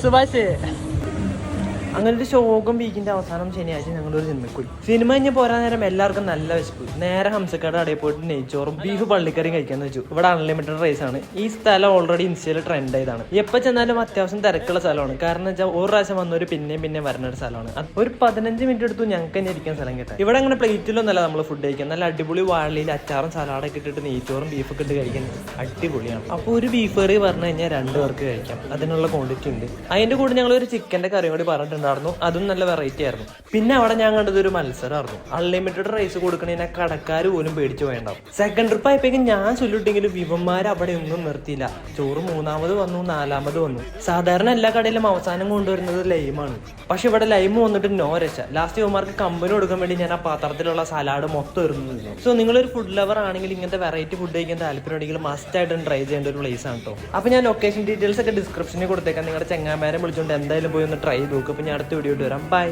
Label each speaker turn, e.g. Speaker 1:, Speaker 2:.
Speaker 1: സുഭാഷ് അങ്ങനെ ഒരു ശോകം വീക്കിന്റെ അവസാനം ശനിയാഴ്ച ഞങ്ങളൊരു സിനിമയ്ക്ക് പോയി. സിനിമ കഴിഞ്ഞ് പോരാൻ നേരം എല്ലാവർക്കും നല്ല വിശപ്പ്. നേരെ ഹംസക്കാട് കടയിൽ പോയിട്ട് നെയ്ച്ചോറും ബീഫ് പള്ളിക്കറിയും കഴിക്കാന്ന് വെച്ചു. ഇവിടെ അൺലിമിറ്റഡ് റൈസ് ആണ്. ഈ സ്ഥലം ഓൾറെഡി ഇൻസ്റ്റയിൽ ട്രെൻഡ് ആയതാണ്. എപ്പോൾ ചെന്നാലും അത്യാവശ്യം തിരക്കുള്ള സ്ഥലമാണ്. കാരണം വെച്ചാൽ ഒരു പ്രാവശ്യം വന്നൊരു പിന്നെയും വരുന്ന ഒരു സ്ഥലമാണ്. ഒരു 15 മിനിറ്റ് എടുത്തു ഞങ്ങൾക്ക് തന്നെ ഇരിക്കാൻ സ്ഥലം കിട്ടാൻ. ഇവിടെ അങ്ങനെ പ്ലേറ്റിലൊന്നല്ല നമ്മൾ ഫുഡ് കഴിക്കാൻ. നല്ല അടിപൊളി വാഴയിൽ അച്ചാറും സലാഡൊക്കെ ഇട്ടിട്ട് നെയ്ച്ചോറും ബീഫൊക്കെ ഇട്ട് കഴിക്കാൻ അടിപൊളിയാണ്. അപ്പോൾ ഒരു ബീഫ് കറി പറഞ്ഞു കഴിഞ്ഞാൽ 2 പേർക്ക് കഴിക്കാം. അതിനുള്ള ക്വാണ്ടിറ്റി ഉണ്ട്. അതിന്റെ കൂടെ ഞങ്ങൾ ഒരു ചിക്കന്റെ കറിയും കൂടി പറഞ്ഞിട്ടുണ്ട്. അതും നല്ല വെറൈറ്റി ആയിരുന്നു. പിന്നെ അവിടെ ഞാൻ കണ്ടത് ഒരു മത്സരമായിരുന്നു. അൺലിമിറ്റഡ് റൈസ് കൊടുക്കണതിനെ കടക്കാർ പോലും പേടിച്ചു വേണ്ടാവും. സെക്കൻഡ് ട്രിപ്പ് ആയപ്പോഴേക്കും ഞാൻ ചൊല്ലിട്ടെങ്കിലും വിവന്മാർ അവിടെ ഒന്നും നിർത്തിയില്ല. ചോറ് 3ാമത് വന്നു, 4ാമത് വന്നു. സാധാരണ എല്ലാ കടയിലും അവസാനം കൊണ്ടുവരുന്നത് ലൈമാണ്. പക്ഷെ ഇവിടെ ലൈം വന്നിട്ട് നോ രക്ഷ. ലാസ്റ്റ് ഇവന്മാർക്ക് കമ്പനി കൊടുക്കാൻ വേണ്ടി ഞാൻ ആ പാത്രത്തിലുള്ള സലാഡ് മൊത്തം എറിഞ്ഞിരുന്നു. സോ നിങ്ങളൊരു ഫുഡ് ലവർ ആണെങ്കിൽ ഇങ്ങനത്തെ വെറൈറ്റി ഫുഡ് കഴിക്കാൻ താല്പര്യമുണ്ടെങ്കിൽ മസ്റ്റ് ആയിട്ടും ട്രൈ ചെയ്യേണ്ട ഒരു പ്ലേസ് ആണ് കേട്ടോ. അപ്പോൾ ഞാൻ ലൊക്കേഷൻ ഡീറ്റെയിൽസ് ഒക്കെ ഡിസ്ക്രിപ്ഷനിൽ കൊടുത്തേക്കാം. നിങ്ങളുടെ ചെങ്ങാമാരെ വിളിച്ചുകൊണ്ട് എന്തായാലും പോയി ഒന്ന് ട്രൈ ചെയ്ത് നോക്കും. അപ്പോൾ ഞാൻ അടുത്ത വീഡിയോ ഇട്ട് വരാം. ബൈ.